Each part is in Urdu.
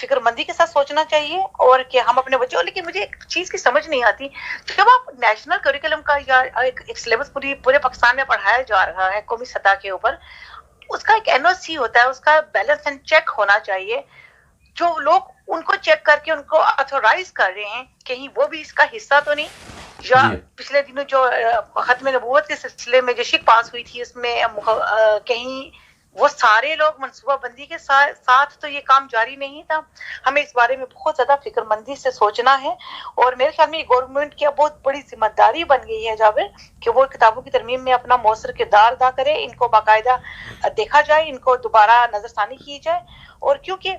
فکر مندی کے ساتھ سوچنا چاہیے اور کہ ہم اپنے بچوں. لیکن مجھے ایک چیز کی سمجھ نہیں آتی, جب آپ نیشنل کریکولم کا یا ایک سلیبس پورے پاکستان میں پڑھایا جا رہا ہے قومی سطح کے اوپر, اس کا ایک NOC ہوتا ہے, اس کا بیلنس اینڈ چیک ہونا چاہیے. جو لوگ ان کو چیک کر کے ان کو اتھورائز کر رہے ہیں, کہیں وہ بھی اس کا حصہ تو نہیں, یا پچھلے دنوں جو ختم نبوت کے سلسلے میں جو شک پاس ہوئی تھی اس میں کہیں وہ سارے لوگ منصوبہ بندی کے ساتھ تو یہ کام جاری نہیں تھا. ہمیں اس بارے میں بہت زیادہ فکر مندی سے سوچنا ہے, اور میرے خیال میں گورنمنٹ کی بہت بڑی ذمہ داری بن گئی ہے جابر کہ وہ کتابوں کی ترمیم میں اپنا مؤثر کردار ادا کرے, ان کو باقاعدہ دیکھا جائے, ان کو دوبارہ نظر ثانی کی جائے. اور کیونکہ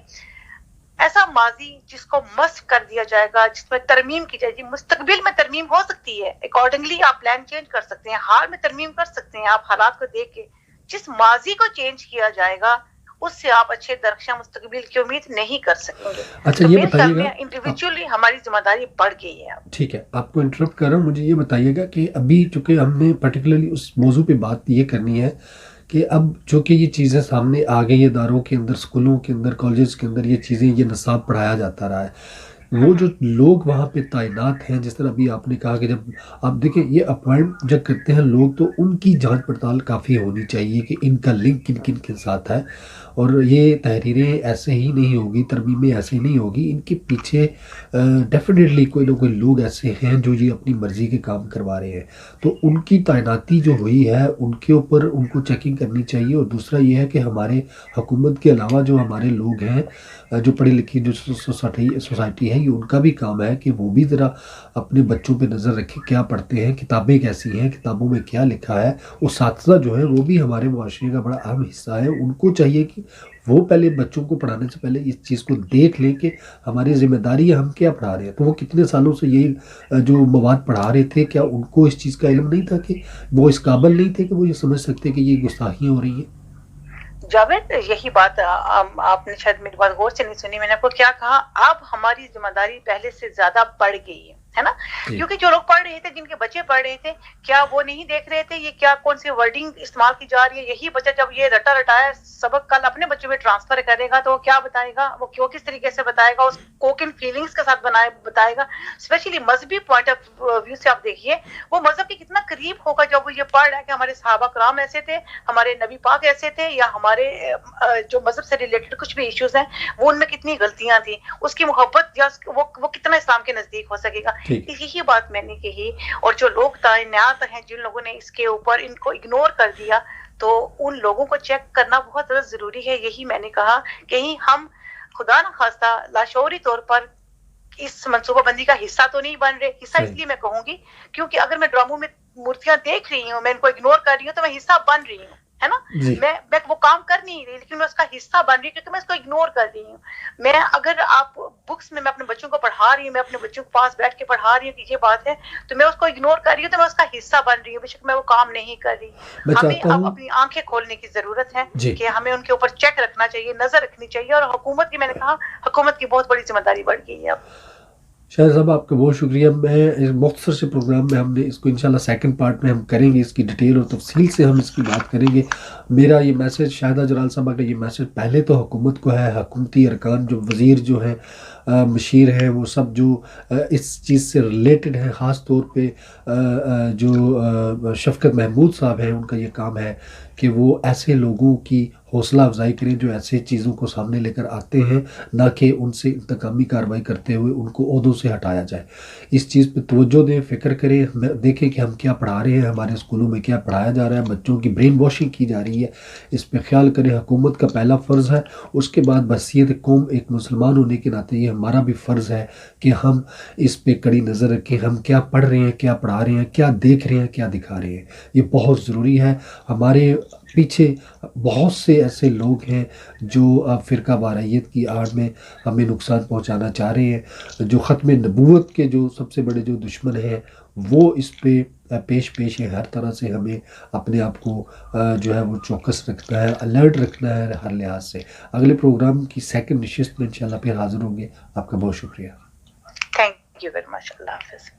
ایسا ماضی جس کو مسخ کر دیا جائے گا, جس میں ترمیم کی جائے گی, مستقبل میں ترمیم ہو سکتی ہے, اکارڈنگلی آپ پلان چینج کر سکتے ہیں, حال میں ترمیم کر سکتے ہیں آپ حالات کو دیکھ کے. جس ماضی کو چینج کیا جائے گا اس سے آپ اچھے درخشاں مستقبل کی امید نہیں کر سکیں گے. اچھا یہ بتائیے گا, انڈیویجولی ہماری ذمہ داری بڑھ گئی ہے. ٹھیک ہے, آپ کو انٹرپٹ کر رہا ہوں, مجھے یہ بتائیے گا کہ ابھی چونکہ ہم نے پرٹیکولرلی اس موضوع پہ بات یہ کرنی ہے کہ اب چونکہ یہ چیزیں سامنے آ گئی, اداروں کے اندر, اسکولوں کے اندر, کالجز کے اندر یہ چیزیں, یہ نصاب پڑھایا جاتا رہا ہے, وہ جو لوگ وہاں پہ تعینات ہیں, جس طرح ابھی آپ نے کہا کہ جب آپ دیکھیں یہ اپوائنٹ جب کرتے ہیں لوگ تو ان کی جانچ پڑتال کافی ہونی چاہیے کہ ان کا لنک کن کن کے ساتھ ہے, اور یہ تحریریں ایسے ہی نہیں ہوگی, ترمیمیں ایسے ہی نہیں ہوگی, ان کے پیچھے ڈیفینیٹلی کوئی نہ کوئی لوگ ایسے ہیں جو یہ اپنی مرضی کے کام کروا رہے ہیں. تو ان کی تعیناتی جو ہوئی ہے ان کے اوپر ان کو چیکنگ کرنی چاہیے. اور دوسرا یہ ہے کہ ہمارے حکومت کے علاوہ جو ہمارے لوگ ہیں, جو پڑھی لکھی جو سوسائٹی ہے, یہ ان کا بھی کام ہے کہ وہ بھی ذرا اپنے بچوں پہ نظر رکھے, کیا پڑھتے ہیں, کتابیں کیسی ہیں, کتابوں میں کیا لکھا ہے. اساتذہ جو ہیں وہ بھی ہمارے معاشرے کا بڑا اہم حصہ ہے, ان کو چاہیے کہ وہ پہلے بچوں کو پڑھانے سے پہلے اس چیز کو دیکھ لیں کہ ہماری ذمہ داری ہے, ہم کیا پڑھا رہے ہیں. تو وہ کتنے سالوں سے یہی جو مواد پڑھا رہے تھے, کیا ان کو اس چیز کا علم نہیں تھا, کہ وہ اس قابل نہیں تھے کہ وہ یہ سمجھ سکتے کہ یہ گستاخیاں ہو رہی ہیں. جاوید, یہی بات آپ نے شاید میری بات غور سے نہیں سنی. میں نے آپ کو کیا کہا, اب ہماری ذمہ داری پہلے سے زیادہ بڑھ گئی ہے نا, کیونکہ جو لوگ پڑھ رہے تھے, جن کے بچے پڑھ رہے تھے, کیا وہ نہیں دیکھ رہے تھے یہ کیا کون سی ورڈنگ استعمال کی جا رہی ہے. یہی بچہ جب یہ رٹا رٹایا سبق کل اپنے بچوں میں ٹرانسفر کرے گا تو وہ کیا بتائے گا, وہ کس طریقے سے بتائے گا, اس کو کن فیلنگز کے ساتھ بتائے گا. اسپیشلی مذہبی پوائنٹ آف ویو سے آپ دیکھیے وہ مذہب کے کتنا قریب ہوگا جب وہ یہ پڑھ رہا ہے کہ ہمارے صحابہ کرام ایسے تھے, ہمارے نبی پاک ایسے تھے, یا ہمارے جو مذہب سے ریلیٹڈ کچھ بھی ایشوز ہیں وہ ان میں کتنی غلطیاں تھیں. اس کی محبت یا وہ کتنا اسلام کے نزدیک ہو سکے گا. یہی بات میں نے کہی. اور جو لوگ تعینات ہیں, جن لوگوں نے اس کے اوپر ان کو اگنور کر دیا, تو ان لوگوں کو چیک کرنا بہت زیادہ ضروری ہے. یہی میں نے کہا کہیں ہم خدا نہ خواستہ لاشعوری طور پر اس منصوبہ بندی کا حصہ تو نہیں بن رہے. حصہ اس لیے میں کہوں گی کیونکہ اگر میں ڈراموں میں مورتیاں دیکھ رہی ہوں, میں ان کو اگنور کر رہی ہوں, تو میں حصہ بن رہی ہوں, ہے نا. میں وہ کام کر نہیں رہی, لیکن میں اس کا حصہ بن رہی ہوں کیونکہ میں اس کو اگنور کر رہی ہوں. میں اگر آپ بکس میں اپنے بچوں کو پڑھا رہی ہوں, میں اپنے بچوں کو پاس بیٹھ کے پڑھا رہی ہوں کہ یہ بات ہے, تو میں اس کو اگنور کر رہی ہوں, تو میں اس کا حصہ بن رہی ہوں, بے شک میں وہ کام نہیں کر رہی. ہمیں اب اپنی آنکھیں کھولنے کی ضرورت ہے کہ ہمیں ان کے اوپر چیک رکھنا چاہیے, نظر رکھنی چاہیے. اور حکومت کی, میں نے کہا حکومت کی بہت بڑی ذمہ داری بڑھ گئی ہے اب. شاہد صاحب آپ کا بہت شکریہ. میں اس مختصر سے پروگرام میں ہم نے اس کو انشاءاللہ سیکنڈ پارٹ میں ہم کریں گے, اس کی ڈیٹیل اور تفصیل سے ہم اس کی بات کریں گے. میرا یہ میسیج شاہدہ جلال صاحبہ کا یہ میسیج پہلے تو حکومت کو ہے, حکومتی ارکان جو وزیر جو ہیں, مشیر ہیں, وہ سب جو اس چیز سے ریلیٹڈ ہیں, خاص طور پہ جو شفقت محمود صاحب ہیں, ان کا یہ کام ہے کہ وہ ایسے لوگوں کی حوصلہ افزائی کریں جو ایسے چیزوں کو سامنے لے کر آتے ہیں, نہ کہ ان سے انتقامی کارروائی کرتے ہوئے ان کو عہدوں سے ہٹایا جائے. اس چیز پہ توجہ دیں, فکر کریں, دیکھیں کہ ہم کیا پڑھا رہے ہیں, ہمارے اسکولوں میں کیا پڑھایا جا رہا ہے, بچوں کی برین واشنگ کی جا رہی ہے, اس پہ خیال کریں. حکومت کا پہلا فرض ہے, اس کے بعد بحیثیت قوم ایک مسلمان ہونے کے ناطے یہ ہمارا بھی فرض ہے کہ ہم اس پہ کڑی نظر رکھیں, ہم کیا پڑھ رہے ہیں, کیا پڑھا رہے ہیں, کیا دیکھ رہے ہیں, کیا دکھا رہے ہیں. یہ بہت ضروری ہے. ہمارے پیچھے بہت سے ایسے لوگ ہیں جو فرقہ واریت کی آڑ میں ہمیں نقصان پہنچانا چاہ رہے ہیں. جو ختم نبوت کے جو سب سے بڑے جو دشمن ہیں وہ اس پہ پیش ہیں. ہر طرح سے ہمیں اپنے آپ کو جو ہے وہ چوکس رکھنا ہے, الرٹ رکھنا ہے ہر لحاظ سے. اگلے پروگرام کی سیکنڈ نشست میں انشاءاللہ پھر حاضر ہوں گے. آپ کا بہت شکریہ. Thank you very much. اللہ حافظ.